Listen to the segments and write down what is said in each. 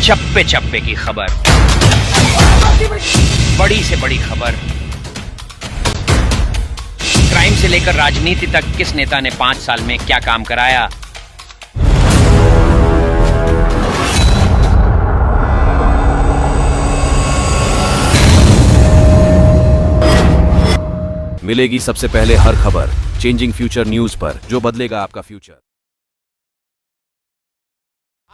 चप्पे चप्पे की खबर, बड़ी से बड़ी खबर, क्राइम से लेकर राजनीति तक किस नेता ने 5 साल में क्या काम कराया। मिलेगी सबसे पहले हर खबर चेंजिंग फ्यूचर न्यूज पर, जो बदलेगा आपका फ्यूचर।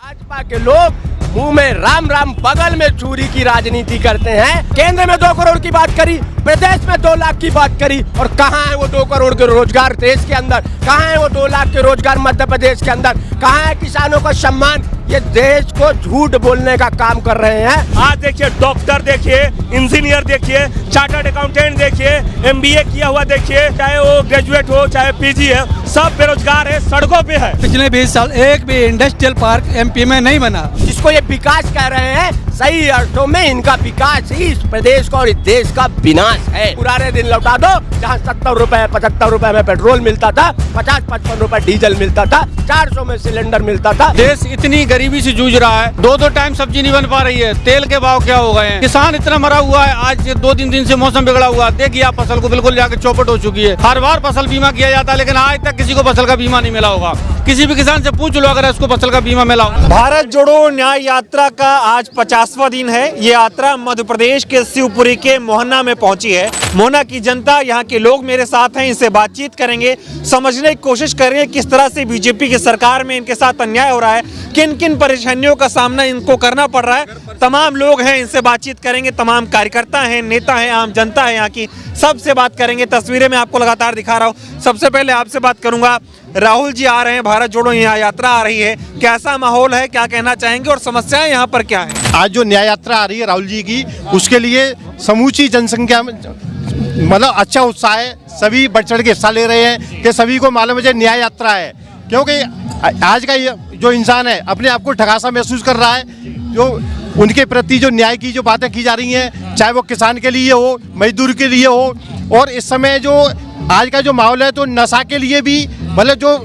भाजपा के लोग मुंह में राम राम बगल में चूरी की राजनीति करते हैं। केंद्र में 2 करोड़ की बात करी, प्रदेश में 2 लाख की बात करी, और कहाँ है वो 2 करोड़ के रोजगार देश के अंदर? कहाँ है वो 2 लाख के रोजगार मध्य प्रदेश के अंदर? कहाँ है किसानों का सम्मान? ये देश को झूठ बोलने का काम कर रहे हैं। आज देखिए, डॉक्टर देखिए, इंजीनियर देखिए, चार्टर्ड अकाउंटेंट देखिए, MBA किया हुआ देखिए, चाहे वो ग्रेजुएट हो चाहे PG है, सब बेरोजगार है, सड़कों पे है। पिछले 20 साल एक भी इंडस्ट्रियल पार्क MP में नहीं बना। जिसको ये विकास कह रहे हैं, सही अर्थों में इनका विकास ही इस प्रदेश का और इस देश का विनाश है। पुराने दिन लौटा दो, जहाँ 70 रुपए 75 रुपए में पेट्रोल मिलता था, 50-55 रुपए डीजल मिलता था, 400 में सिलेंडर मिलता था। देश इतनी गरीबी से जूझ रहा है, 2 टाइम सब्जी नहीं बन पा रही है, तेल के भाव क्या हो गए हैं, किसान इतना मरा हुआ है। आज 2-3 दिन से मौसम बिगड़ा हुआ, देखिए आप फसल को बिल्कुल जाकर चौपट हो चुकी है। हर बार फसल बीमा किया जाता है, लेकिन आज तक किसी को फसल का बीमा नहीं मिला होगा। किसी भी किसान से पूछ लो अगर उसको फसल का बीमा मिला हो। भारत जोड़ो न्याय यात्रा का आज 50वां दिन है। ये यात्रा मध्य प्रदेश के शिवपुरी के मोहना में पहुंची है। मोहना की जनता, यहाँ के लोग मेरे साथ हैं, इनसे बातचीत करेंगे, समझने की कोशिश करेंगे किस तरह से बीजेपी की सरकार में इनके साथ अन्याय हो रहा है, किन किन परेशानियों का सामना इनको करना पड़ रहा है। तमाम लोग हैं, इनसे बातचीत करेंगे, तमाम कार्यकर्ता हैं, नेता हैं, आम जनता है यहाँ की, सबसे बात करेंगे। तस्वीरें मैं आपको लगातार दिखा रहा हूँ। सबसे पहले आपसे बात करूंगा, राहुल जी आ रहे हैं, भारत जोड़ो यहाँ यात्रा आ रही है, कैसा माहौल है, क्या कहना चाहेंगे और समस्याएं यहाँ पर क्या है? आज जो न्याय यात्रा आ रही है राहुल जी की, उसके लिए समूची जनसंख्या में मतलब अच्छा उत्साह है। सभी बढ़ चढ़ के हिस्सा ले रहे हैं कि सभी को मालूम है न्याय यात्रा है, क्योंकि आज का जो इंसान है अपने आप को ठगासा महसूस कर रहा है। जो उनके प्रति जो न्याय की जो बातें की जा रही हैं, चाहे वो किसान के लिए हो, मजदूर के लिए हो, और इस समय जो आज का जो माहौल है तो नशा के लिए भी मतलब जो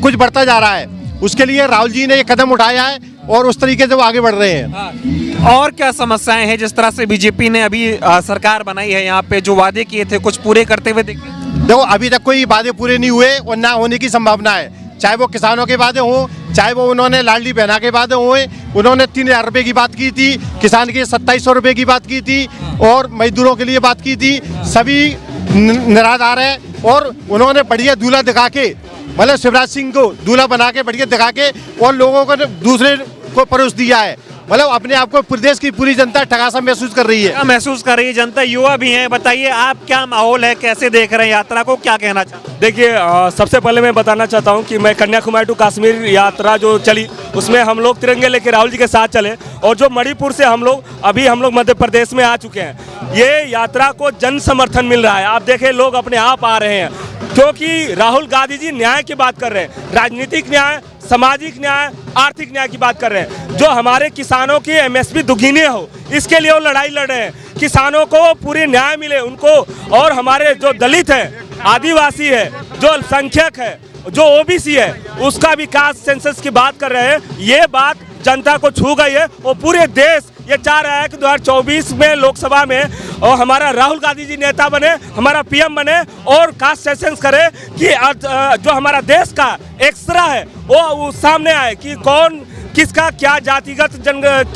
कुछ बढ़ता जा रहा है, उसके लिए राहुल जी ने ये कदम उठाया है और उस तरीके से वो आगे बढ़ रहे हैं। और क्या समस्याएं हैं? जिस तरह से बीजेपी ने अभी सरकार बनाई है, यहाँ पे जो वादे किए थे कुछ पूरे करते हुए देखे? देखो, अभी तक कोई वादे पूरे नहीं हुए और ना होने की संभावना है। चाहे वो किसानों के वादे हों, चाहे वो उन्होंने लाडली बहना के वादे हुए, उन्होंने 3000 रुपये की बात की थी, किसान के 2700 रुपये की बात की थी, और मजदूरों के लिए बात की थी। सभी निराधार है, और उन्होंने बढ़िया दूल्हा दिखा के, मतलब शिवराज सिंह को दूल्हा बना के बढ़िया दिखा के और लोगों को दूसरे को परोस दिया है। मतलब अपने आप को प्रदेश की पूरी जनता ठगासा महसूस कर रही है। क्या महसूस कर रही है जनता? युवा भी हैं, बताइए आप क्या माहौल है, कैसे देख रहे हैं यात्रा को, क्या कहना चाहते हैं? देखिए, सबसे पहले मैं बताना चाहता हूं कि मैं कन्याकुमारी टू कश्मीर यात्रा जो चली, उसमें हम लोग तिरंगे लेके राहुल जी के साथ चले, और जो मणिपुर से हम लोग मध्य प्रदेश में आ चुके हैं। ये यात्रा को जन समर्थन मिल रहा है। आप देखें, लोग अपने आप आ रहे हैं, क्योंकि राहुल गांधी जी न्याय की बात कर रहे हैं, राजनीतिक न्याय, सामाजिक न्याय, आर्थिक न्याय की बात कर रहे हैं। जो हमारे किसानों की MSP दुगनी हो, इसके लिए वो लड़ाई लड़ रहे हैं। किसानों को पूरी न्याय मिले उनको, और हमारे जो दलित है, आदिवासी है, जो अल्पसंख्यक है, जो OBC है, उसका विकास सेंसस की बात कर रहे हैं। ये बात जनता को छू गई है, और पूरे देश ये चाह रहा है कि 2024 में लोकसभा में और हमारा राहुल गांधी जी नेता बने, हमारा PM बने, और कास्ट सेशंस करे कि जो हमारा देश का एक्सरा है वो सामने आए कि कौन किसका क्या जातिगत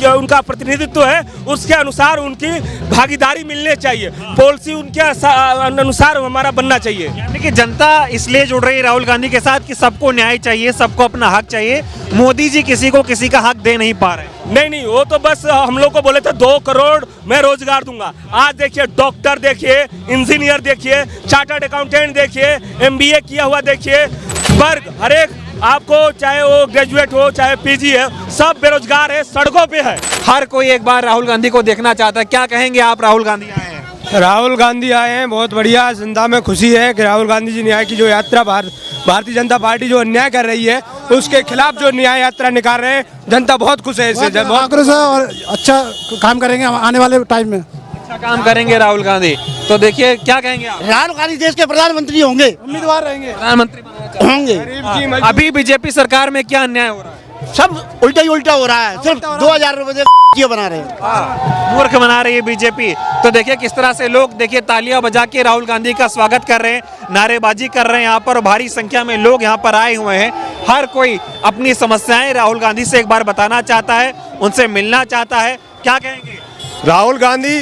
उनका प्रतिनिधित्व है, उसके अनुसार उनकी भागीदारी मिलनी चाहिए, पॉलिसी उनके अनुसार हमारा बनना चाहिए। यानी कि जनता इसलिए जुड़ रही है राहुल गांधी के साथ कि सबको न्याय चाहिए, सबको अपना हक चाहिए। मोदी जी किसी को किसी का हक दे नहीं पा रहे। नहीं, वो तो बस हम लोग को बोले थे 2 करोड़ मैं रोजगार दूंगा। आज देखिए, डॉक्टर देखिए, इंजीनियर देखिए, चार्टर्ड अकाउंटेंट देखिए, MBA किया हुआ देखिए, वर्ग हर एक आपको, चाहे वो ग्रेजुएट हो चाहे PG है, सब बेरोजगार है, सड़कों पे है। हर कोई एक बार राहुल गांधी को देखना चाहता है। क्या कहेंगे आप? राहुल गांधी आए हैं। राहुल गांधी आए हैं, बहुत बढ़िया। जनता में खुशी है कि राहुल गांधी जी न्याय की जो यात्रा भारतीय जनता पार्टी जो अन्याय कर रही है उसके खिलाफ जो न्याय यात्रा निकाल रहे हैं, जनता बहुत खुश है इससे। और अच्छा काम करेंगे आने वाले टाइम में, अच्छा काम करेंगे राहुल गांधी। तो देखिए, क्या कहेंगे आप? राहुल गांधी देश के प्रधानमंत्री होंगे, उम्मीदवार रहेंगे, प्रधानमंत्री होंगे। अभी बीजेपी सरकार में क्या अन्याय हो रहा है? सब उल्टा ही उल्टा हो रहा है, सिर्फ 2000 रुपए ये बना रहे हैं। मूर्ख बना रही है बीजेपी। तो देखिए किस तरह से लोग देखिए तालियां बजा के राहुल गांधी का स्वागत कर रहे हैं, नारेबाजी कर रहे हैं यहाँ पर। भारी संख्या में लोग यहाँ पर आए हुए हैं। हर कोई अपनी समस्याएं राहुल गांधी से एक बार बताना चाहता है, उनसे मिलना चाहता है। क्या कहेंगे? राहुल गांधी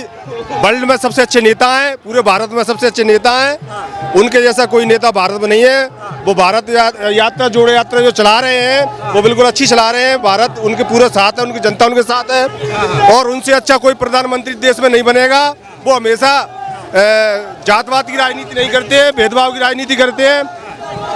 वर्ल्ड में सबसे अच्छे नेता हैं, पूरे भारत में सबसे अच्छे नेता हैं। उनके जैसा कोई नेता भारत में नहीं है। वो भारत यात्रा, जोड़ो यात्रा जो चला रहे हैं वो बिल्कुल अच्छी चला रहे हैं। भारत उनके पूरे साथ है, उनकी जनता उनके साथ है, और उनसे अच्छा कोई प्रधानमंत्री देश में नहीं बनेगा। वो हमेशा जातवाद की राजनीति नहीं करते हैं, भेदभाव की राजनीति करते हैं,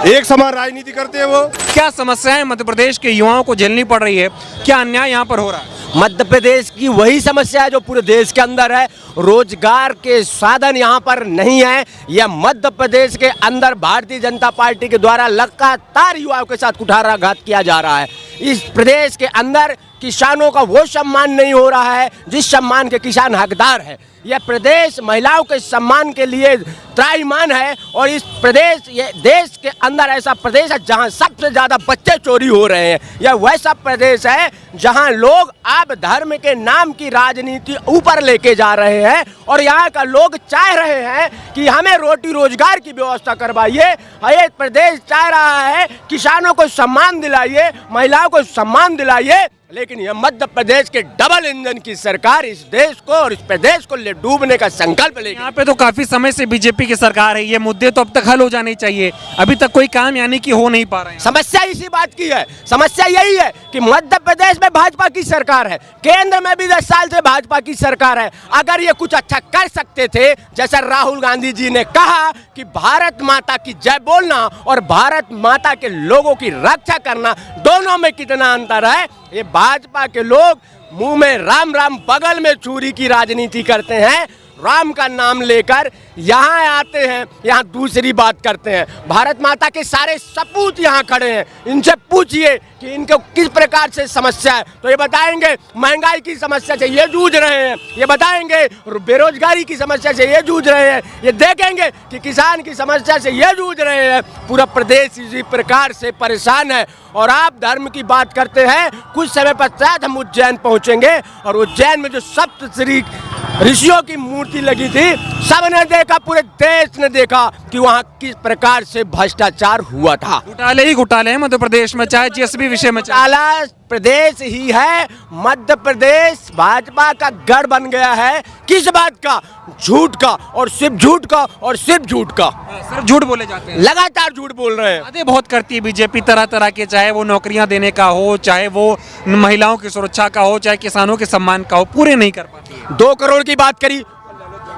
एक समान राजनीति करते हैं। वो क्या समस्याएं मध्य प्रदेश के युवाओं को झेलनी पड़ रही है? क्या अन्याय यहाँ पर हो रहा है? मध्य प्रदेश की वही समस्या है जो पूरे देश के अंदर है। रोजगार के साधन यहाँ पर नहीं है। यह मध्य प्रदेश के अंदर भारतीय जनता पार्टी के द्वारा लगातार युवाओं के साथ कुठाराघात किया जा रहा है। इस प्रदेश के अंदर किसानों का वो सम्मान नहीं हो रहा है जिस सम्मान के किसान हकदार है। यह प्रदेश महिलाओं के सम्मान के लिए त्राईमान है, और इस प्रदेश, ये देश के अंदर ऐसा प्रदेश है जहां सबसे ज़्यादा बच्चे चोरी हो रहे हैं। यह वैसा प्रदेश है जहां लोग अब धर्म के नाम की राजनीति ऊपर लेके जा रहे हैं, और यहाँ का लोग चाह रहे हैं कि हमें रोटी रोजगार की व्यवस्था करवाइए। ये प्रदेश चाह रहा है किसानों को सम्मान दिलाइए, महिलाओं को सम्मान दिलाइए, लेकिन यह मध्य प्रदेश के डबल इंजन की सरकार इस देश को और इस प्रदेश को ले डूबने का संकल्प लेगी। यहाँ पे तो काफी समय से बीजेपी की सरकार है, ये मुद्दे तो अब तक हल हो जाने चाहिए। अभी तक कोई काम यानी कि हो नहीं पा रहे हैं। समस्या इसी बात की है। समस्या यही है कि मध्य प्रदेश में भाजपा की सरकार है, केंद्र में भी 10 साल से भाजपा की सरकार है। अगर ये कुछ अच्छा कर सकते थे, जैसा राहुल गांधी जी ने कहा कि भारत माता की जय बोलना और भारत माता के लोगों की रक्षा करना, दोनों में कितना अंतर है। ये भाजपा के लोग मुंह में राम राम, बगल में चूरी की राजनीति करते हैं। राम का नाम लेकर यहाँ आते हैं, यहाँ दूसरी बात करते हैं। भारत माता के सारे सपूत यहाँ खड़े हैं, इनसे पूछिए कि इनको किस प्रकार से समस्या है, तो ये बताएंगे महंगाई की समस्या से ये जूझ रहे हैं, ये बताएंगे बेरोजगारी की समस्या से ये जूझ रहे हैं, ये देखेंगे कि किसान की समस्या से ये जूझ रहे हैं। पूरा प्रदेश इसी प्रकार से परेशान है। और आप धर्म की बात करते हैं, कुछ समय पश्चात हम उज्जैन पहुँचेंगे, और उज्जैन में जो सप्तश्री ऋषियों की मूर्ति लगी थी, सबने देखा, पूरे देश ने देखा कि वहाँ किस प्रकार से भ्रष्टाचार हुआ था। घोटाले ही घोटाले हैं मध्य प्रदेश में, चाहे जिस भी विषय में। घोटाला प्रदेश ही है। मध्य प्रदेश भाजपा का गढ़ बन गया है। किस बात का? झूठ का, और सिर्फ झूठ का, और सिर्फ झूठ का। सिर्फ झूठ बोले जाते हैं, लगातार झूठ बोल रहे हैं। वादे बहुत करती है बीजेपी तरह तरह के, चाहे वो नौकरियां देने का हो, चाहे वो महिलाओं की सुरक्षा का हो, चाहे किसानों के सम्मान का हो, पूरे नहीं कर पाती। 2 करोड़ की बात करी,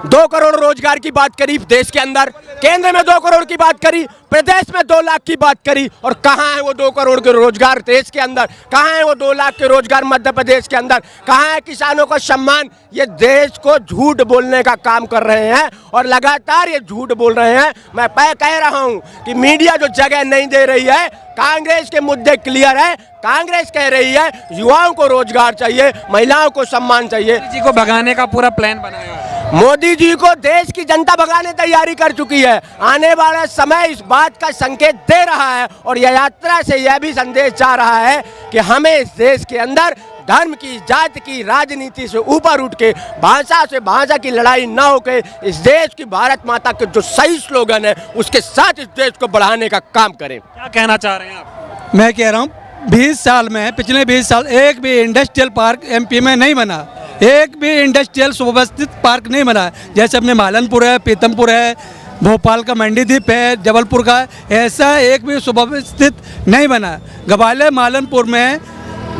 2 करोड़ रोजगार की बात करी देश के अंदर, केंद्र में 2 करोड़ की बात करी, प्रदेश में 2 लाख की बात करी, और कहाँ है वो 2 करोड़ के रोजगार देश के अंदर? कहाँ है वो 2 लाख के रोजगार मध्य प्रदेश के अंदर? कहाँ है किसानों का सम्मान? ये देश को झूठ बोलने का काम कर रहे हैं, और लगातार ये झूठ बोल रहे हैं। मैं कह रहा हूँ कि मीडिया जो जगह नहीं दे रही है, कांग्रेस के मुद्दे क्लियर है। कांग्रेस कह रही है युवाओं को रोजगार चाहिए, महिलाओं को सम्मान चाहिए। जी को भगाने का पूरा प्लान बनाया है। मोदी जी को देश की जनता भगाने तैयारी कर चुकी है। आने वाला समय इस बात का संकेत दे रहा है, और यह यात्रा से यह भी संदेश जा रहा है कि हमें इस देश के अंदर धर्म की, जाति की राजनीति से ऊपर उठ के, भाषा से भाषा की लड़ाई न होके, इस देश की भारत माता के जो सही स्लोगन है उसके साथ इस देश को बढ़ाने का काम करें। क्या कहना चाह रहे हैं आप? मैं कह रहा हूँ 20 साल में, पिछले 20 साल एक भी इंडस्ट्रियल पार्क एमपी में नहीं बना, एक भी इंडस्ट्रियल सुव्यवस्थित पार्क नहीं बना। जैसे अपने मालनपुर है, पीतमपुर है, भोपाल का मंडीदीप है, जबलपुर का, ऐसा एक भी सुव्यवस्थित नहीं बना। ग्वालियर मालनपुर में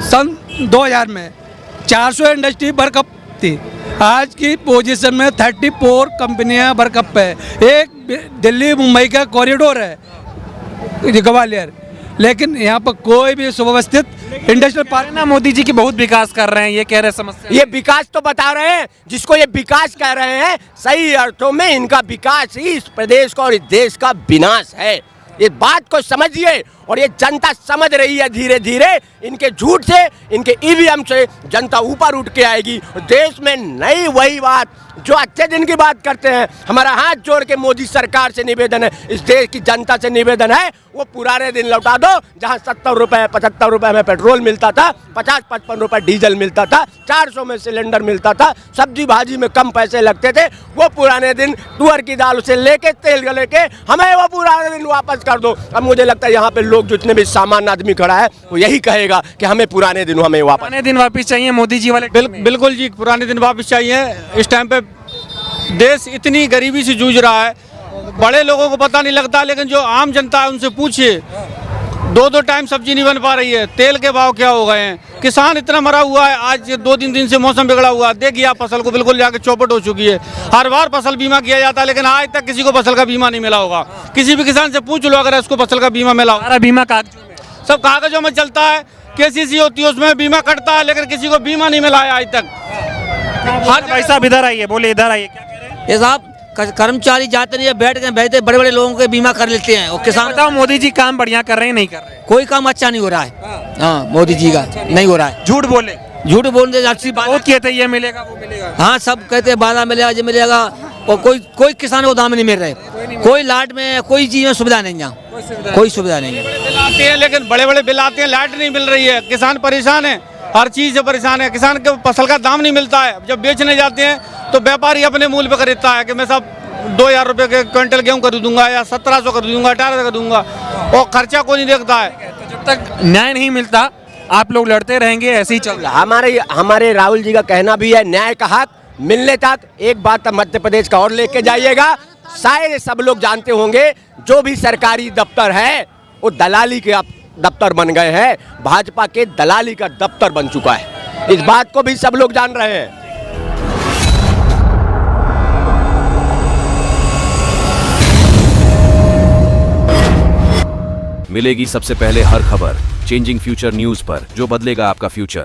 सन 2000 में 400 इंडस्ट्री बरकप थी, आज की पोजीशन में 34 कंपनियां बरकप है। एक दिल्ली मुंबई का कॉरिडोर है ग्वालियर, लेकिन यहाँ पर कोई भी सुव्यवस्थित इंडस्ट्रियल पार्क ना। मोदी जी की बहुत विकास कर रहे हैं, ये कह रहे समस्या। ये विकास तो बता रहे हैं, जिसको ये विकास कह रहे हैं, सही अर्थों में इनका विकास ही इस प्रदेश का और इस देश का विनाश है। इस बात को समझिए और ये जनता समझ रही है धीरे धीरे। इनके झूठ से, इनके ईवीएम से जनता ऊपर उठ के आएगी। देश में नई वही बात जो अच्छे दिन की बात करते हैं। हमारा हाथ जोड़ के मोदी सरकार से निवेदन है, इस देश की जनता से निवेदन है, वो पुराने दिन लौटा दो जहां 70 रुपए 75 रुपए में पेट्रोल मिलता था, 50-55 रुपए डीजल मिलता था, 400 में सिलेंडर मिलता था, सब्जी भाजी में कम पैसे लगते थे। वो पुराने दिन तुअर की दाल से लेके तेल लेके हमें वो पुराने दिन वापस कर दो। अब मुझे लगता है यहाँ पे लोग जितने भी सामान्य आदमी खड़ा है वो यही कहेगा कि हमें पुराने दिन हमें वापस चाहिए मोदी जी वाले। बिल्कुल जी, पुराने दिन वापस चाहिए। इस टाइम पे देश इतनी गरीबी से जूझ रहा है, बड़े लोगों को पता नहीं लगता, लेकिन जो आम जनता है उनसे पूछिए, 2-2 टाइम सब्जी नहीं बन पा रही है, तेल के भाव क्या हो गए हैं, किसान इतना मरा हुआ है। आज 2-3 दिन से मौसम बिगड़ा हुआ है, देखिए आप फसल को बिल्कुल जाके चौपट हो चुकी है। हर बार फसल बीमा किया जाता है, लेकिन आज तक किसी को फसल का बीमा नहीं मिला होगा। किसी भी किसान से पूछ लो अगर इसको फसल का बीमा मिला हो। सारा बीमा कागजों में, सब कागजों में चलता है, केसीसी होती है उसमें बीमा कटता है, लेकिन किसी को बीमा नहीं मिला है आज तक। भाई साहब इधर आइए, बोले इधर आइए, क्या कह रहे हैं? ये साहब कर्मचारी जाते नहीं है, बैठ के बैठते बड़े बड़े लोगों के बीमा कर लेते हैं, और किसान बताओ मोदी जी काम बढ़िया कर रहे हैं नहीं कर रहे? कोई काम अच्छा नहीं हो रहा है। हाँ, मोदी जी का नहीं हो रहा है। झूठ बोले, झूठ बोलते अच्छी बात। बहुत कहते ये मिलेगा वो मिलेगा। हाँ, सब कहते हैं बाधा मिलेगा, ये मिलेगा, और कोई किसान को दाम नहीं मिल रहे, कोई लाट में कोई चीज में सुविधा नहीं, यहाँ कोई सुविधा नहीं है। बिल आते हैं, लेकिन बड़े बड़े बिल आते हैं, लाइट नहीं मिल रही है, किसान परेशान है, हर चीज से परेशान है। किसान के फसल का दाम नहीं मिलता है, जब बेचने जाते हैं तो व्यापारी अपने मूल्य पे खरीदता है कि मैं सब 2000 रुपए के क्विंटल गेहूं खरीदूंगा या 1700 खरीदूंगा, 1800 खरीदूंगा, और खर्चा कोई नहीं देखता है। तो जब तक न्याय नहीं मिलता आप लोग लड़ते रहेंगे, ऐसे ही चल रहा है। हमारे राहुल जी का कहना भी है, न्याय का हक मिलने तक। एक बात मध्य प्रदेश का और लेके जाइएगा, शायद सब लोग जानते होंगे जो भी सरकारी दफ्तर है वो दलाली के दफ्तर बन गए हैं, भाजपा के दलाली का दफ्तर बन चुका है। इस बात को भी सब लोग जान रहे हैं। मिलेगी सबसे पहले हर खबर चेंजिंग फ्यूचर न्यूज पर, जो बदलेगा आपका फ्यूचर।